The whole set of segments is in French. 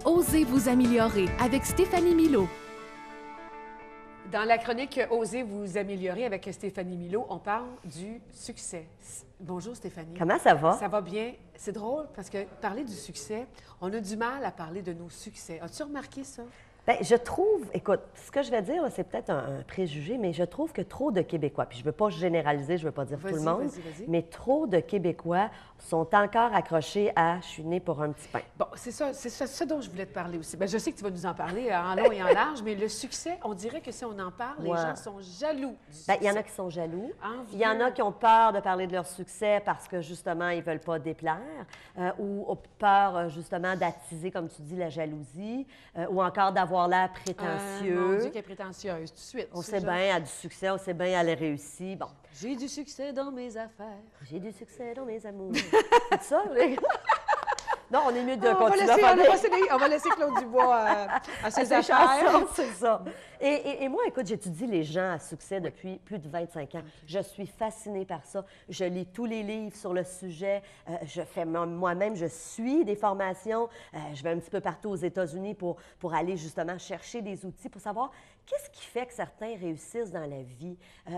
Osez vous améliorer avec Stéphanie Milot. Dans la chronique « Osez vous améliorer » avec Stéphanie Milot, on parle du succès. Bonjour Stéphanie. Comment ça va? Ça va bien. C'est drôle parce que parler du succès, on a du mal à parler de nos succès. As-tu remarqué ça? Bien, je trouve, écoute, ce que je vais dire, c'est peut-être un préjugé, mais je trouve que trop de Québécois, puis je ne veux pas généraliser, je ne veux pas dire tout le monde, mais trop de Québécois sont encore accrochés à « je suis né pour un petit pain ». Bon, c'est ça dont je voulais te parler aussi. Bien, je sais que tu vas nous en parler en long et en large, mais le succès, on dirait que si on en parle, les gens sont jaloux du succès. Bien, il y en a qui sont jaloux. Envieux. Il y en a qui ont peur de parler de leur succès parce que, justement, ils ne veulent pas déplaire ou ont peur, justement, d'attiser, comme tu dis, la jalousie ou encore d'avoir l'air prétentieux. Mon Dieu, qu'elle est prétentieuse, tout de suite. On sait bien, elle a du succès, on sait bien, elle a réussi. Bon. J'ai du succès dans mes affaires. J'ai du succès dans mes amours. C'est ça, les gars? Non, on est mieux de on continuer on va laisser Claude Dubois à ses affaires. C'est ça. Et moi, écoute, j'étudie les gens à succès depuis plus de 25 ans. Je suis fascinée par ça. Je lis tous les livres sur le sujet. Je fais moi-même, je suis des formations. Je vais un petit peu partout aux États-Unis pour aller justement chercher des outils pour savoir qu'est-ce qui fait que certains réussissent dans la vie. Tu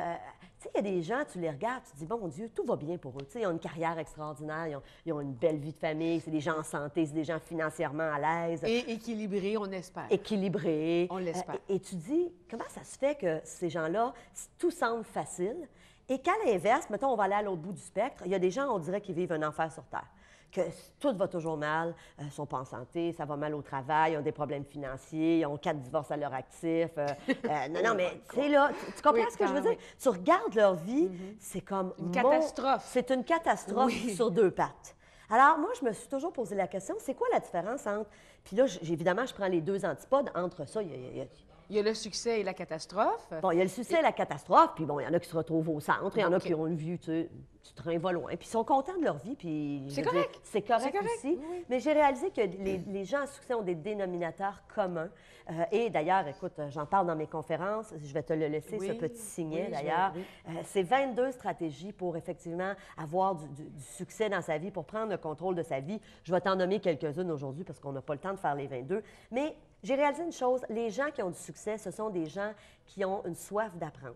sais, il y a des gens, tu les regardes, tu te dis, bon Dieu, tout va bien pour eux. Tu sais, ils ont une carrière extraordinaire, ils ont une belle vie de famille, c'est des gens en santé, c'est des gens financièrement à l'aise. Et équilibrés, on espère. Équilibrés. On l'espère. Et tu dis, comment ça se fait que ces gens-là, tout semble facile, et qu'à l'inverse, mettons, on va aller à l'autre bout du spectre, il y a des gens, on dirait, qui vivent un enfer sur Terre. Que tout va toujours mal, ne sont pas en santé, ça va mal au travail, ils ont des problèmes financiers, ils ont 4 divorces à leur actif. Non, mais tu sais, là, tu comprends ce que je veux dire? Tu regardes leur vie, c'est comme... Une catastrophe. C'est une catastrophe sur 2 pattes. Alors, moi, je me suis toujours posé la question, c'est quoi la différence entre... Puis là, évidemment, je prends les 2 antipodes. Entre ça, il y a le succès et la catastrophe. Bon, il y a le succès et la catastrophe, puis bon, il y en a qui se retrouvent au centre, il y en a qui ont une vue, tu sais, du train va loin, puis ils sont contents de leur vie, puis... C'est correct. C'est correct aussi, oui. mais j'ai réalisé que les gens à succès ont des dénominateurs communs. Et d'ailleurs, écoute, j'en parle dans mes conférences, je vais te le laisser, ce petit signet d'ailleurs. C'est 22 stratégies pour effectivement avoir du succès dans sa vie, pour prendre le contrôle de sa vie. Je vais t'en nommer quelques-unes aujourd'hui parce qu'on n'a pas le temps de faire les 22, mais j'ai réalisé une chose, les gens qui ont du succès, ce sont des gens qui ont une soif d'apprendre.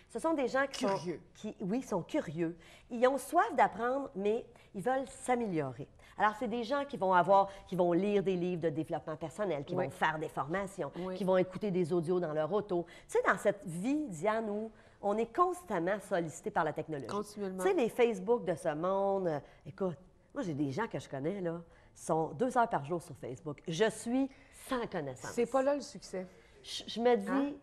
Ce sont des gens qui sont curieux. Ils ont soif d'apprendre, mais ils veulent s'améliorer. Alors, c'est des gens qui vont lire des livres de développement personnel, qui vont faire des formations, qui vont écouter des audios dans leur auto. Tu sais, dans cette vie, Diane, où on est constamment sollicité par la technologie. Continuellement. Tu sais, les Facebook de ce monde, écoute, moi, j'ai des gens que je connais, là, sont 2 heures par jour sur Facebook. Je suis sans connaissance. C'est pas là le succès. Je me dis...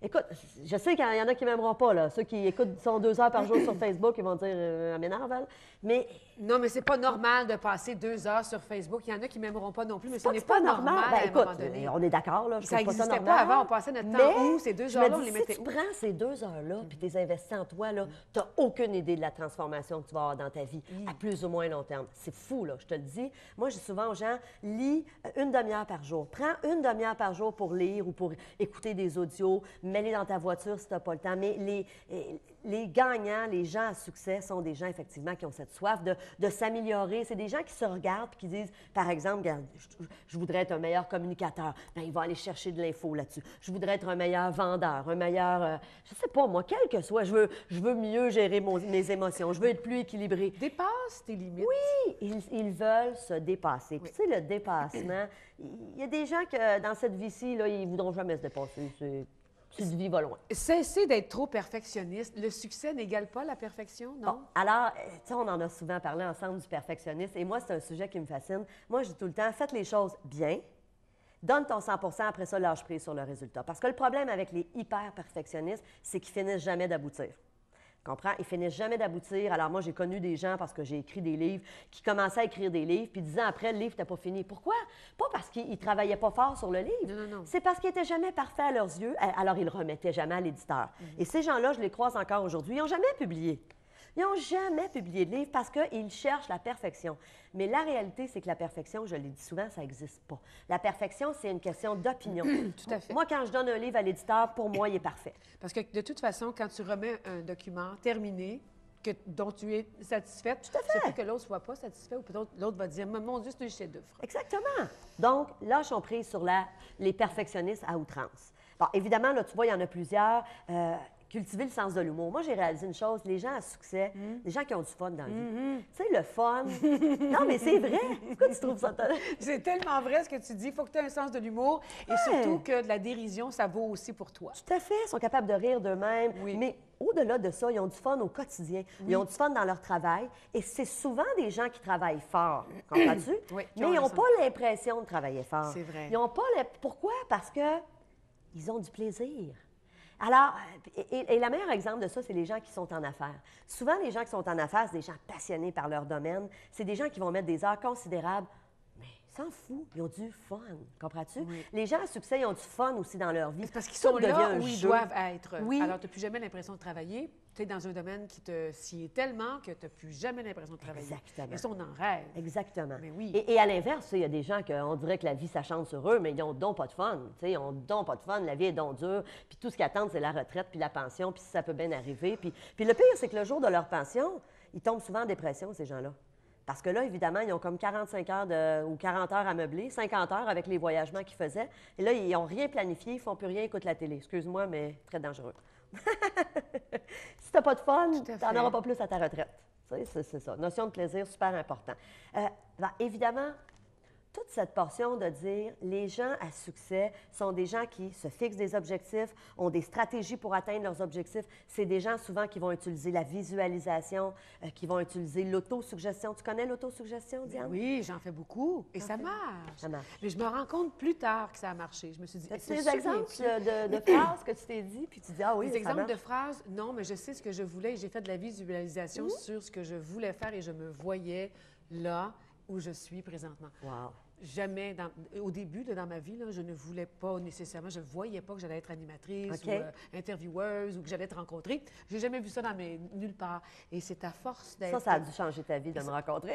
Écoute, je sais qu'il y en a qui m'aimeront pas, là. Ceux qui écoutent 2 heures par jour sur Facebook, ils vont dire « m'énerve, elle ». Mais... Non, mais c'est pas normal de passer 2 heures sur Facebook. Il y en a qui m'aimeront pas non plus, mais ce n'est pas normal Ben, à un écoute, moment donné. on est d'accord, là. Ça n'existait pas avant. On passait notre temps où? Ces 2 heures-là, on les mettait si tu prends ces 2 heures-là puis tu les investis en toi, là, tu n'as aucune idée de la transformation que tu vas avoir dans ta vie à plus ou moins long terme. C'est fou, là, je te le dis. Moi, je dis souvent aux gens, lis 1 demi-heure par jour. Prends 1 demi-heure par jour pour lire ou pour écouter des audios. Mets-les dans ta voiture si tu n'as pas le temps. Mais les gagnants, les gens à succès sont des gens, effectivement, qui ont cette soif de s'améliorer. C'est des gens qui se regardent et qui disent, par exemple, regarde, je voudrais être un meilleur communicateur. Bien, ils vont aller chercher de l'info là-dessus. Je voudrais être un meilleur vendeur, un meilleur... je sais pas, moi, quel que soit, je veux mieux gérer mes émotions. Je veux être plus équilibré. Dépasse tes limites. Oui, ils veulent se dépasser. Puis, tu sais, le dépassement, il y a des gens que, dans cette vie-ci, là, ils voudront jamais se dépasser. Tu te vis va loin. Cessez d'être trop perfectionniste. Le succès n'égale pas la perfection, non? Bon, alors, tu sais, on en a souvent parlé ensemble du perfectionnisme. Et moi, c'est un sujet qui me fascine. Moi, je dis tout le temps, faites les choses bien. Donne ton 100 %, après ça, lâche prise sur le résultat. Parce que le problème avec les hyper-perfectionnistes, c'est qu'ils finissent jamais d'aboutir. Tu comprends? Ils finissent jamais d'aboutir. Alors moi, j'ai connu des gens, parce que j'ai écrit des livres, qui commençaient à écrire des livres, puis 10 ans après, le livre n'était pas fini. Pourquoi? Pas parce qu'ils ne travaillaient pas fort sur le livre. Non. C'est parce qu'il n'était jamais parfait à leurs yeux, alors ils ne le remettaient jamais à l'éditeur. Et ces gens-là, je les croise encore aujourd'hui, ils n'ont jamais publié. Ils n'ont jamais publié de livre parce qu'ils cherchent la perfection. Mais la réalité, c'est que la perfection, je l'ai dit souvent, ça n'existe pas. La perfection, c'est une question d'opinion. Tout à fait. Moi, quand je donne un livre à l'éditeur, pour moi, il est parfait. Parce que de toute façon, quand tu remets un document terminé dont tu es satisfaite. Tout à fait. Ça fait que l'autre ne soit pas satisfait ou peut-être l'autre va dire, mon Dieu, c'est un chef-d'œuvre. Exactement. Donc, lâchons prise sur les perfectionnistes à outrance. Bon, évidemment, là, tu vois, il y en a plusieurs. Cultiver le sens de l'humour. Moi, j'ai réalisé une chose, les gens à succès, les gens qui ont du fun dans la vie. Tu sais, le fun. Non, mais c'est vrai. Pourquoi tu trouves ça? C'est tellement vrai ce que tu dis. Il faut que tu aies un sens de l'humour et surtout que de la dérision, ça vaut aussi pour toi. Tout à fait. Ils sont capables de rire d'eux-mêmes. Oui. Mais au-delà de ça, ils ont du fun au quotidien. Ils ont du fun dans leur travail. Et c'est souvent des gens qui travaillent fort. Comprends-tu? Oui, mais ils n'ont pas l'impression de travailler fort. C'est vrai. Ils ont pas Pourquoi? Parce que ils ont du plaisir. Alors, et le meilleur exemple de ça, c'est les gens qui sont en affaires. Souvent, les gens qui sont en affaires, c'est des gens passionnés par leur domaine. C'est des gens qui vont mettre des heures considérables, mais ils s'en foutent, ils ont du fun. Comprends-tu? Oui. Les gens à succès, ils ont du fun aussi dans leur vie. C'est parce qu'ils sont là où ils jeu. doivent être. Oui. Alors, tu n'as plus jamais l'impression de travailler. Tu es dans un domaine qui te sied tellement que tu n'as plus jamais l'impression de travailler. Exactement. Et ça, on en rêve. Exactement. Mais oui. Et à l'inverse, il y a des gens qu'on dirait que la vie, ça chante sur eux, mais ils n'ont donc pas de fun. Ils n'ont donc pas de fun, la vie est donc dure. Puis tout ce qu'ils attendent, c'est la retraite, puis la pension, puis ça peut bien arriver. Puis le pire, c'est que le jour de leur pension, ils tombent souvent en dépression, ces gens-là. Parce que là, évidemment, ils ont comme 45 heures ou 40 heures à meubler, 50 heures avec les voyagements qu'ils faisaient. Et là, ils n'ont rien planifié, ils ne font plus rien, ils écoutent la télé. Excuse-moi, mais très dangereux. Si tu n'as pas de fun, tu n'en auras pas plus à ta retraite. C'est ça. Notion de plaisir, super important. Évidemment, toute cette portion de dire les gens à succès sont des gens qui se fixent des objectifs, ont des stratégies pour atteindre leurs objectifs. C'est des gens souvent qui vont utiliser la visualisation, qui vont utiliser l'autosuggestion. Tu connais l'autosuggestion, Diane? Oui, j'en fais beaucoup. Et ça marche. Ça marche. Mais je me rends compte plus tard que ça a marché. Je me suis dit, as-tu des exemples de phrases que tu t'es dit, puis tu dis, ah oui, des ça exemples marche. de phrases, non, mais je sais ce que je voulais et j'ai fait de la visualisation sur ce que je voulais faire et je me voyais là où je suis présentement. Wow. Jamais, au début, dans ma vie, là, je ne voulais pas nécessairement, je ne voyais pas que j'allais être animatrice ou intervieweuse ou que j'allais te rencontrer. Je n'ai jamais vu ça nulle part. Et c'est à force d'être... Ça a dû changer ta vie de me rencontrer.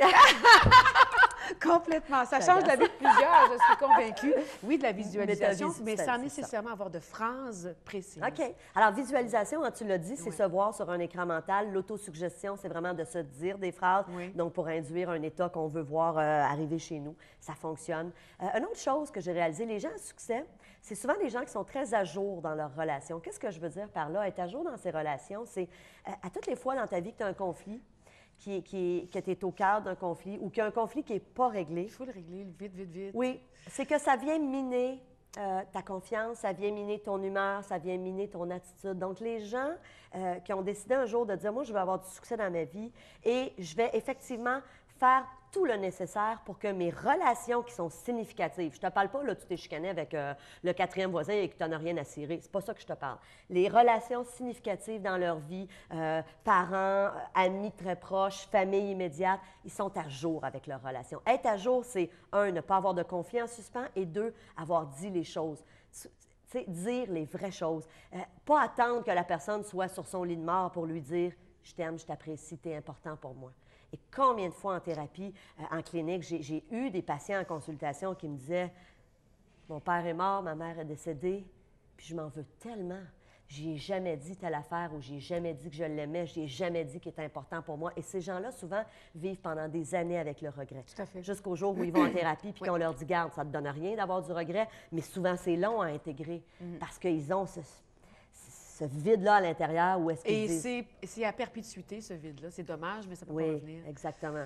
Complètement. Ça change la vie de plusieurs, je suis convaincue. Oui, de la visualisation, mais sans nécessairement avoir de phrases précises. OK. Alors, visualisation, tu l'as dit, c'est se voir sur un écran mental. L'autosuggestion, c'est vraiment de se dire des phrases. Oui. Donc, pour induire un état qu'on veut voir arriver chez nous. Ça fonctionne. Une autre chose que j'ai réalisée, les gens à succès, c'est souvent des gens qui sont très à jour dans leurs relations. Qu'est-ce que je veux dire par là? Être à jour dans ses relations, c'est à toutes les fois dans ta vie que tu as un conflit, que tu es au cœur d'un conflit ou qu'il y a un conflit qui n'est pas réglé. Il faut le régler vite, vite, vite. Oui, c'est que ça vient miner ta confiance, ça vient miner ton humeur, ça vient miner ton attitude. Donc, les gens qui ont décidé un jour de dire, moi, je veux avoir du succès dans ma vie et je vais effectivement faire tout le nécessaire pour que mes relations qui sont significatives, je te parle pas, là, tu t'es chicané avec le quatrième voisin et que tu n'en as rien à cirer, c'est pas ça que je te parle. Les relations significatives dans leur vie, parents, amis très proches, famille immédiate, ils sont à jour avec leurs relations. Être à jour, c'est, un, ne pas avoir de conflit en suspens et deux, avoir dit les choses. Dire les vraies choses. Pas attendre que la personne soit sur son lit de mort pour lui dire « je t'aime, je t'apprécie, tu es important pour moi ». Et combien de fois en thérapie, en clinique, j'ai eu des patients en consultation qui me disaient « Mon père est mort, ma mère est décédée, puis je m'en veux tellement. J'ai jamais dit telle affaire ou j'ai jamais dit que je l'aimais, j'ai jamais dit qu'il était important pour moi. » Et ces gens-là, souvent, vivent pendant des années avec le regret. Tout à fait. Jusqu'au jour où ils vont en thérapie puis qu'on leur dit « Garde, ça ne te donne rien d'avoir du regret. » Mais souvent, c'est long à intégrer parce qu'ils ont ce vide-là à l'intérieur où est-ce qu'ils disent... Et c'est à perpétuité, ce vide-là. C'est dommage, mais ça ne peut pas revenir. Oui, exactement.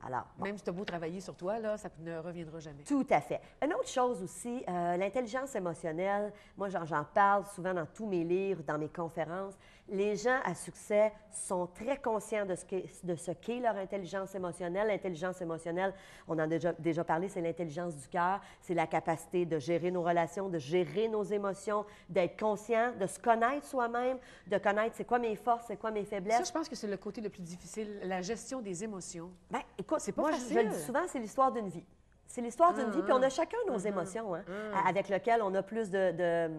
Alors, bon. Même si tu as beau travailler sur toi, là, ça ne reviendra jamais. Tout à fait. Une autre chose aussi, l'intelligence émotionnelle, moi, j'en parle souvent dans tous mes livres, dans mes conférences. Les gens à succès sont très conscients de ce qu'est leur intelligence émotionnelle. L'intelligence émotionnelle, on en a déjà parlé, c'est l'intelligence du cœur. C'est la capacité de gérer nos relations, de gérer nos émotions, d'être conscient, de se connaître soi-même, de connaître c'est quoi mes forces, c'est quoi mes faiblesses. Ça, je pense que c'est le côté le plus difficile, la gestion des émotions. Bien, écoute, c'est pas moi, facile. je le dis souvent, c'est l'histoire d'une vie. C'est l'histoire d'une vie, puis on a chacun nos émotions, hein, avec lesquelles on a plus de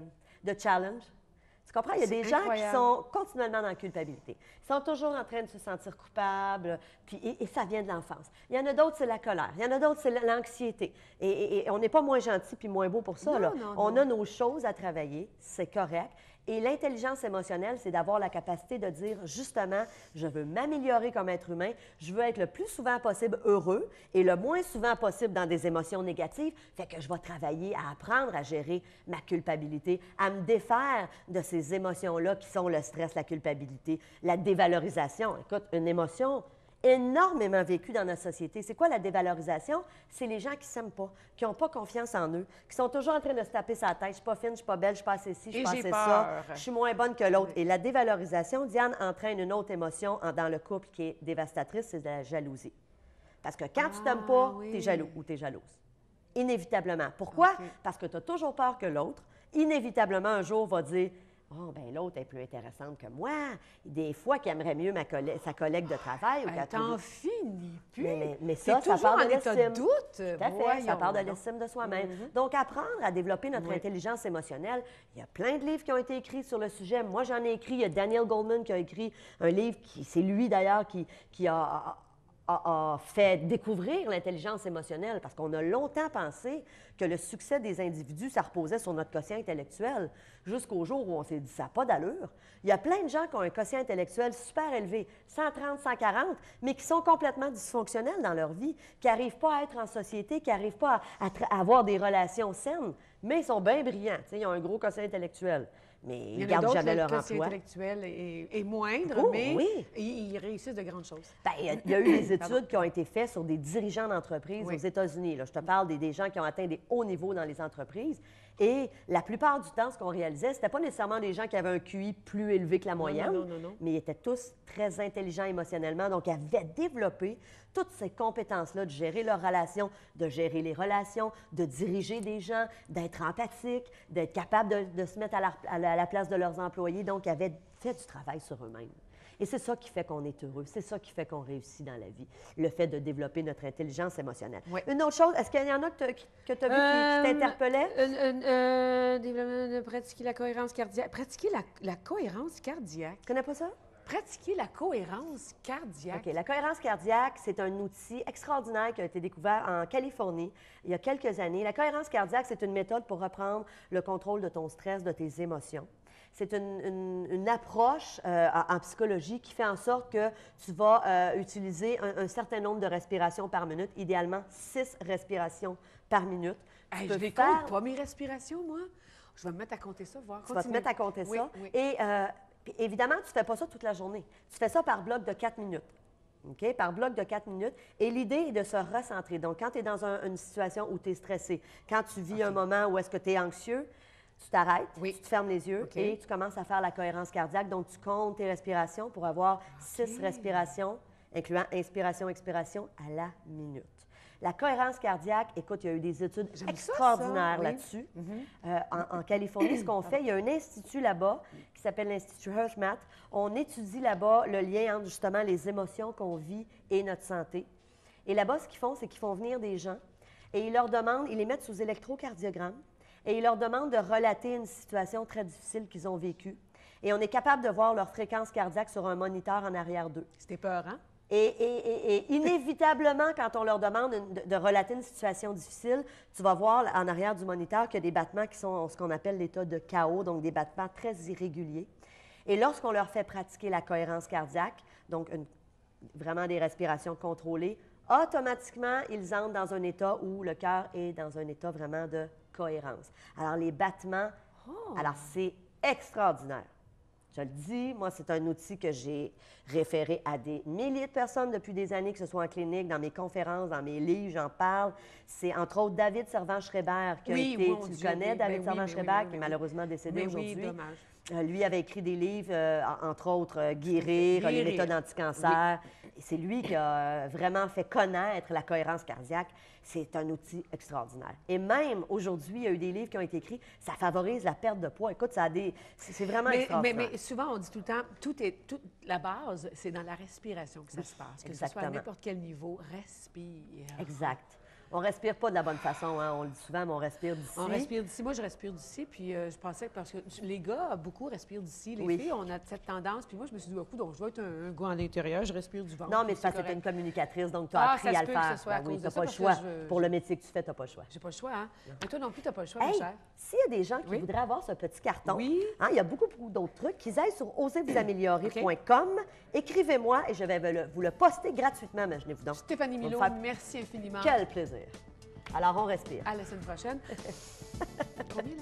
challenge. Tu comprends? Il y a des gens qui sont continuellement dans la culpabilité. Ils sont toujours en train de se sentir coupables, puis, et ça vient de l'enfance. Il y en a d'autres, c'est la colère. Il y en a d'autres, c'est l'anxiété. Et on n'est pas moins gentil puis moins beau pour ça. Non, là. non, on non. a nos choses à travailler, c'est correct. Et l'intelligence émotionnelle, c'est d'avoir la capacité de dire, justement, je veux m'améliorer comme être humain, je veux être le plus souvent possible heureux et le moins souvent possible dans des émotions négatives, fait que je vais travailler à apprendre à gérer ma culpabilité, à me défaire de ces émotions-là qui sont le stress, la culpabilité, la dévalorisation. Écoute, une émotion énormément vécue dans notre société. C'est quoi la dévalorisation? C'est les gens qui ne s'aiment pas, qui n'ont pas confiance en eux, qui sont toujours en train de se taper sa tête. Je ne suis pas fine, je ne suis pas belle, je ne suis pas assez ci, je ne suis pas assez ça, je suis moins bonne que l'autre. Et la dévalorisation, Diane, entraîne une autre émotion dans le couple qui est dévastatrice, c'est la jalousie. Parce que quand tu ne t'aimes pas, tu es jaloux ou tu es jalouse. Inévitablement. Pourquoi? Parce que tu as toujours peur que l'autre, inévitablement, un jour, va dire « Oh, bien, l'autre est plus intéressante que moi. » Des fois, qu'il aimerait mieux sa collègue de travail. T'en finis plus. Mais ça part de l'estime. Doute. Tout à fait, ça part de l'estime de soi-même. Donc, apprendre à développer notre intelligence émotionnelle. Il y a plein de livres qui ont été écrits sur le sujet. Moi, j'en ai écrit. Il y a Daniel Goleman qui a écrit un livre, c'est lui d'ailleurs qui a fait découvrir l'intelligence émotionnelle parce qu'on a longtemps pensé que le succès des individus, ça reposait sur notre quotient intellectuel, jusqu'au jour où on s'est dit ça n'a pas d'allure. Il y a plein de gens qui ont un quotient intellectuel super élevé, 130, 140, mais qui sont complètement dysfonctionnels dans leur vie, qui n'arrivent pas à être en société, qui n'arrivent pas à avoir des relations saines, mais ils sont bien brillants. Ils ont un gros quotient intellectuel. Mais ils ne gardent jamais leur emploi. Intellectuel est moindre, mais ils réussissent de grandes choses. Bien, il y a eu des études qui ont été faites sur des dirigeants d'entreprises aux États-Unis. Là, je te parle des gens qui ont atteint des hauts niveaux dans les entreprises. Et la plupart du temps, ce qu'on réalisait, ce n'était pas nécessairement des gens qui avaient un QI plus élevé que la moyenne, mais ils étaient tous très intelligents émotionnellement. Donc, ils avaient développé toutes ces compétences-là de gérer leurs relations, de gérer les relations, de diriger des gens, d'être empathique, d'être capable de se mettre à la place de leurs employés. Donc, ils avaient fait du travail sur eux-mêmes. Et c'est ça qui fait qu'on est heureux, c'est ça qui fait qu'on réussit dans la vie, le fait de développer notre intelligence émotionnelle. Oui. Une autre chose, est-ce qu'il y en a que tu as vu qui t'interpellait? De pratiquer la cohérence cardiaque. Pratiquer la cohérence cardiaque. Tu connais pas ça? Pratiquer la cohérence cardiaque. OK. La cohérence cardiaque, c'est un outil extraordinaire qui a été découvert en Californie il y a quelques années. La cohérence cardiaque, c'est une méthode pour reprendre le contrôle de ton stress, de tes émotions. C'est une approche en psychologie qui fait en sorte que tu vas utiliser un certain nombre de respirations par minute, idéalement 6 respirations par minute. Je ne compte pas mes respirations, moi. Je vais me mettre à compter ça, voir. Tu vas te mettre à compter ça. Oui. Et évidemment, tu ne fais pas ça toute la journée. Tu fais ça par bloc de 4 minutes. OK? Par bloc de 4 minutes. Et l'idée est de se recentrer. Donc, quand tu es dans une situation où tu es stressé, quand tu vis un moment où est-ce que tu es anxieux, tu t'arrêtes, tu te fermes les yeux et tu commences à faire la cohérence cardiaque. Donc, tu comptes tes respirations pour avoir 6 respirations, incluant inspiration, expiration, à la minute. La cohérence cardiaque, écoute, il y a eu des études extraordinaires là-dessus. En Californie, ce qu'on fait, il y a un institut là-bas qui s'appelle l'Institut HeartMath. On étudie là-bas le lien entre justement les émotions qu'on vit et notre santé. Et là-bas, ce qu'ils font, c'est qu'ils font venir des gens et ils leur demandent, ils les mettent sous électrocardiogramme et ils leur demandent de relater une situation très difficile qu'ils ont vécue. Et on est capable de voir leur fréquence cardiaque sur un moniteur en arrière d'eux. C'était peurant. Et inévitablement, quand on leur demande de relater une situation difficile, tu vas voir en arrière du moniteur qu'il y a des battements qui sont ce qu'on appelle l'état de chaos, donc des battements très irréguliers. Et lorsqu'on leur fait pratiquer la cohérence cardiaque, donc vraiment des respirations contrôlées, automatiquement, ils entrent dans un état où le cœur est dans un état vraiment de cohérence. Alors, les battements, alors c'est extraordinaire. Je le dis, moi, c'est un outil que j'ai référé à des milliers de personnes depuis des années, que ce soit en clinique, dans mes conférences, dans mes livres, j'en parle. C'est entre autres David Servan-Schreiber qui a été, tu le connais, David Servan-Schreiber, qui est malheureusement décédé aujourd'hui. Oui, dommage. Lui avait écrit des livres, entre autres Guérir, les méthodes anti-cancer. C'est lui qui a vraiment fait connaître la cohérence cardiaque. C'est un outil extraordinaire. Et même aujourd'hui, il y a eu des livres qui ont été écrits, ça favorise la perte de poids. Écoute, c'est vraiment extraordinaire. Mais souvent, on dit tout le temps, toute la base, c'est dans la respiration que ça se passe. Que ce soit à n'importe quel niveau, respire. Exact. On respire pas de la bonne façon, hein? On le dit souvent, mais on respire d'ici. On respire d'ici. Moi, je respire d'ici, puis je pensais que parce que les gars, beaucoup respirent d'ici. Les filles, on a cette tendance. Puis moi, je me suis dit, donc, je dois être un gars à l'intérieur, je respire du ventre. Non, mais c'est parce que tu es une communicatrice, donc tu as appris à le faire. Oui, tu n'as pas le choix. Pour le métier que tu fais, tu n'as pas le choix. J'ai pas le choix, hein? Mais toi non plus, tu n'as pas le choix, ma chère. S'il y a des gens qui voudraient avoir ce petit carton, hein, il y a beaucoup d'autres trucs, qu'ils aillent sur osezvousaméliorer.com. Écrivez-moi et je vais vous le poster gratuitement, imaginez-vous donc. Stéphanie Milot, merci infiniment. Quel plaisir. Alors, on respire. À la semaine prochaine. Combien